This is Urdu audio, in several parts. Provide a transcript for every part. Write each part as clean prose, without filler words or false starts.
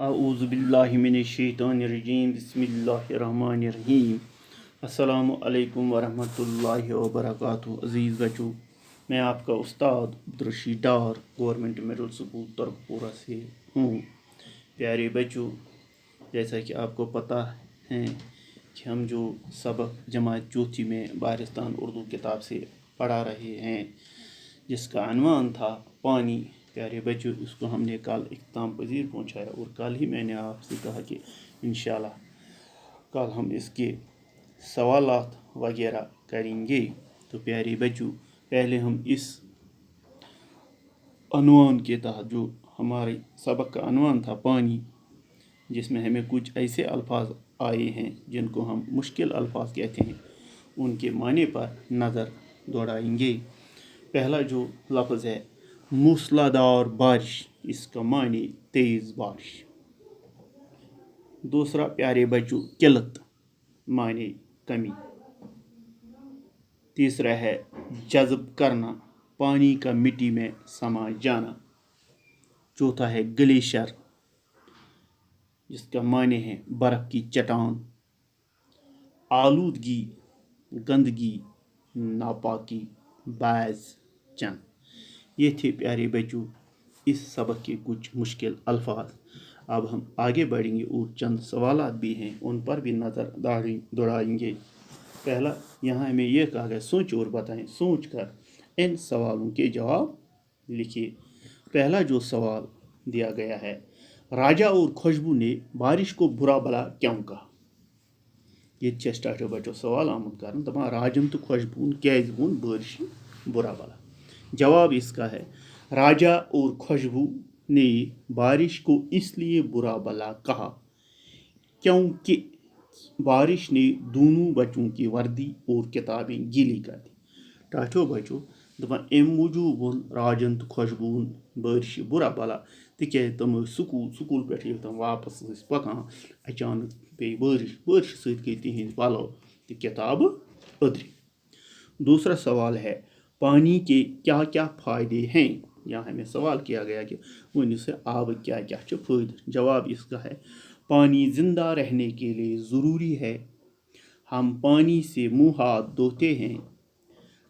اعوذ باللہ من الشیطان الرجیم بسم اللہ الرحمن الرحیم السلام علیکم ورحمۃ اللہ وبرکاتہ. عزیز بچوں، میں آپ کا استاد Abdul Rashid Dar government middle school Turkpora سے ہوں. پیارے بچوں، جیسا کہ آپ کو پتہ ہے کہ ہم جو سبق جماعت چوتھی میں بارستان اردو کتاب سے پڑھا رہے ہیں، جس کا عنوان تھا پانی. پیارے بچوں، اس کو ہم نے کل اختتام پذیر پہنچایا اور کل ہی میں نے آپ سے کہا کہ انشاءاللہ کل ہم اس کے سوالات وغیرہ کریں گے. تو پیارے بچوں، پہلے ہم اس عنوان کے تحت، جو ہمارے سبق کا عنوان تھا پانی، جس میں ہمیں کچھ ایسے الفاظ آئے ہیں جن کو ہم مشکل الفاظ کہتے ہیں، ان کے معنی پر نظر دوڑائیں گے. پہلا جو لفظ ہے موسلادھار بارش، اس کا معنی تیز بارش. دوسرا پیارے بچوں قلت، معنی کمی. تیسرا ہے جذب کرنا، پانی کا مٹی میں سما جانا. چوتھا ہے گلیشر، جس کا معنی ہے برف کی چٹان. آلودگی، گندگی، ناپاکی، باعث چند. یہ تھے پیارے بچوں اس سبق کے کچھ مشکل الفاظ. اب ہم آگے بڑھیں گے اور چند سوالات بھی ہیں، ان پر بھی نظر دوڑائیں گے. پہلا یہاں ہمیں یہ کہا گیا سوچ اور بتائیں، سوچ کر ان سوالوں کے جواب لکھیے. پہلا جو سوال دیا گیا ہے، راجا اور خوشبو نے بارش کو برا بلا کیوں کہا؟ یہ سٹارٹو بچو سوال آمد کرن دپان راجن تو خوشبون کیازِ وون بارش برا بلا. جواب اس کا ہے راجا اور خوشبو نے بارش کو اس لیے برا بلا کہا کیونکہ بارش نے دونوں بچوں کی وردی اور کتابیں گیلی کر دی. ٹاٹھو بچو دپان ام موجوب وون راجن تو خوشبون بارش برا بلا تکیازِ تم سکول پہ تم واپس پکان اچانک پی بارش ست گئی تہذ پلو تو کتابیں ادرِ. دوسرا سوال ہے پانی کے کیا کیا فائدے ہیں؟ یہاں ہمیں سوال کیا گیا کہ ونیو سے آب کیا کیا فائدہ. جواب اس کا ہے پانی زندہ رہنے کے لیے ضروری ہے. ہم پانی سے منہ ہاتھ دھوتے ہیں،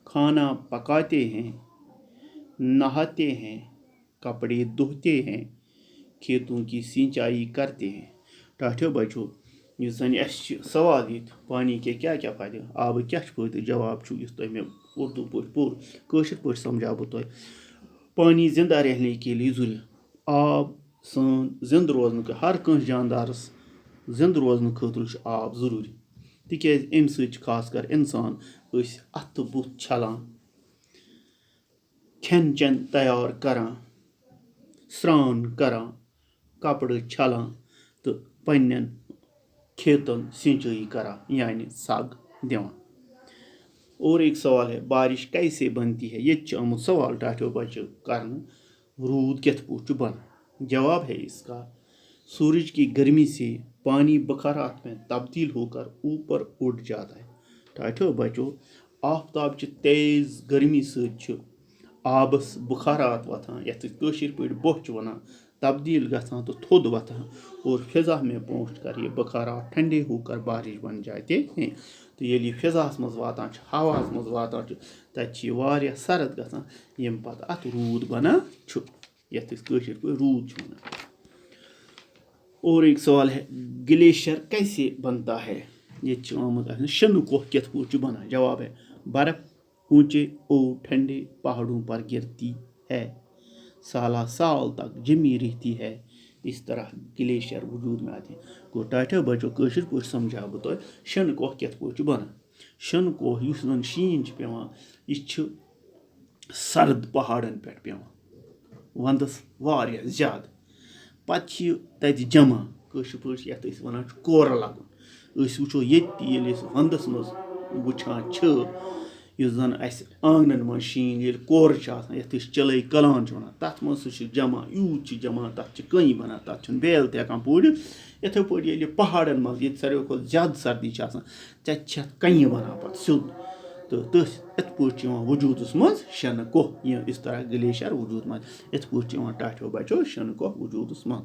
کھانا پکاتے ہیں، نہاتے ہیں، کپڑے دھوتے ہیں، کھیتوں کی سینچائی کرتے ہیں. ٹاٹھو بچو یہ زن اس سوال یہ پانی کے کیا کیا فائدے، آب کیا فائدہ. جواب اس تہ میں اردو پہ پور کاشر پہ سمجھا بہ تہ. پانی زندہ رہنے کے لیے ضروری، آب سن زند روزن ہر کنس جاندارس زند روزن خاطر آب ضروری تکیاز امہ سۭتۍ خاص کر انسان اتھ بُتھ چھلان، کھین چین تیار کران، سران کران، کپڑے چھلان تو پنن کھیتن سینچائی کران یعنی سگ دِوان. اور ایک سوال ہے بارش کیسے بنتی ہے؟ یہ آمت سوال ٹاٹھو بچو کرنا رود کت پٲٹھۍ چھُ بنان. جواب ہے اس کا سورج کی گرمی سے پانی بخارات میں تبدیل ہو کر اوپر اٹھ جاتا ہے. ٹاٹھو بچو آفتاب چہ تیز گرمی سۭتۍ آبس بخارات وتھان یتھ کٲشر پٲٹھۍ بوہ چھِ ونان تبدیل گژھان تو تھوٚد وتھان اور فضا میں پہنچ کر یہ بخارات ٹھنڈے ہو کر بارش بن جاتے ہیں. تو ییٚلہِ یہِ فضاہس منٛز واتان چھِ، ہواہس منٛز واتان چھِ، تتہِ چھِ یہِ واریاہ سرد گژھان ییٚمہِ پتہٕ اتھ روٗد بنان چھُ یتھ أسۍ کٲشر پٲٹھۍ روٗد چھِ ونان. اور ایک سوال ہے گلیشر کیسے بنتا ہے؟ یہ آمد شنہ کوہ کت پٲٹھۍ چھُ بنان. جواب ہے برف اونچے اور ٹھنڈے پہاڑوں پر گرتی ہے، سالہ سال تک جمی رہتی ہے، اس طرح گلیشر وجود میں آتے ہیں. گو ٹاٹھو بچو کٲشر پٲٹھۍ سمجھا بہ تہ شنہ کوہ کت پٲٹھۍ چھُ بنان. شنہ کوہ یُس زن شیٖن چھُ پیوان یہ چھُ سرد پہاڑن پہ پیوان ونٛدس واریاہ زیادٕ. پتہٕ چھِ یہِ تتہِ جمع کٲشر پٲٹھۍ یتھ أسۍ ونان چھِ کورٕ لگُن. أسۍ وٕچھو ییٚتہِ تہِ ییٚلہِ أسۍ ونٛدس منٛز وٕچھان چھِ یُس زن اسہِ آنگنن منٛز شیٖن ییٚلہِ کورٕ چھِ آسان یتھ أسۍ چِلے کلان چھِ ونان تتھ منٛز سُہ چھُ جمع یوٗت چھُ جمع تتھ چھِ کٔنۍ بنان تتھ چھُنہٕ بیل تہِ ہٮ۪کان پوٗرِتھ. یِتھے پٲٹھۍ ییٚلہِ پہاڑن منٛز ییٚتہِ ساروی کھۄتہٕ زیادٕ سردی چھِ آسان تتہِ چھِ اتھ کنہِ بنان پتہٕ سیوٚد تہٕ یِتھ پٲٹھۍ چھِ یِوان وجوٗدس منٛز شنہ کوہ. اس طرح گلیشر وجوٗد منٛز یِتھ پٲٹھۍ چھِ یِوان ٹاٹھو بچو شنہ کوہ وجوٗدس منٛز.